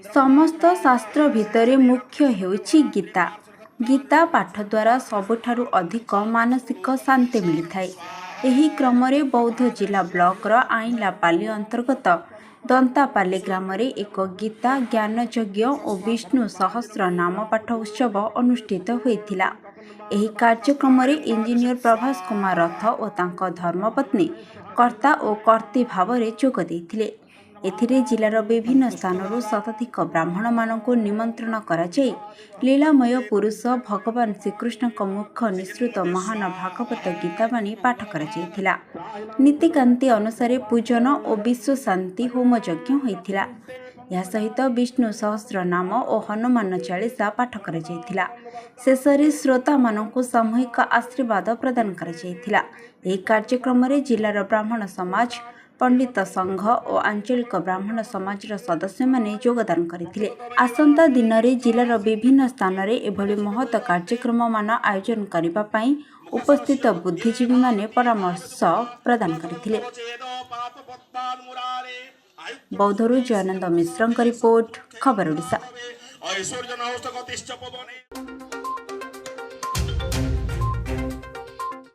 समस्त शास्त्र भितर मुख्य हेउछि गीता। गीता पाठ द्वारा सबुठारु अधिक मानसिक शांति मिलि एही क्रम बौद्ध जिला ब्लॉकर आईलापाली अंतर्गत दंतापाली ग्राम एक गीता ज्ञान यज्ञ और विष्णु सहस्र नाम पाठ उत्सव अनुष्ठित होइथिला। एही कार्यक्रम इंजीनियर प्रभास कुमार रथ और तांको धर्मपत्नी कर्ता और कर्ती भाव में जोग देइथिले। एथिरे जिलार विभिन्न स्थानरू शताधिक ब्राह्मण मानकु निमंत्रण कराଯାଇ लीलामय पुरुष भगवान श्रीकृष्ण मुख निसृत महान भागवत गीतावाणी पाठ कराଯାଇथिला। नीतिकांति अनुसार पूजन और विश्व शांति होम यज्ञ होइथिला। या सहित विष्णु सहस्र नाम और हनुमान चालीसा पाठ कराଯାଇथिला। शेषरे श्रोता मानकु सामूहिक आशीर्वाद प्रदान कराଯାଇथिला। एही कार्यक्रम जिलार ब्राह्मण समाज पंडित संघ और आंचलिक ब्राह्मण समाज सदस्य माने योगदान करथिले। आसंता दिन में जिलार विभिन्न स्थान में एभली महत् कार्यक्रम मान आयोजन करबा पई उपस्थित बुद्धिजीवी माने परामर्श प्रदान करथिले। बौद्धरू जयानंद मिश्रଙ୍କ रिपोर्ट खबर ओडिशा।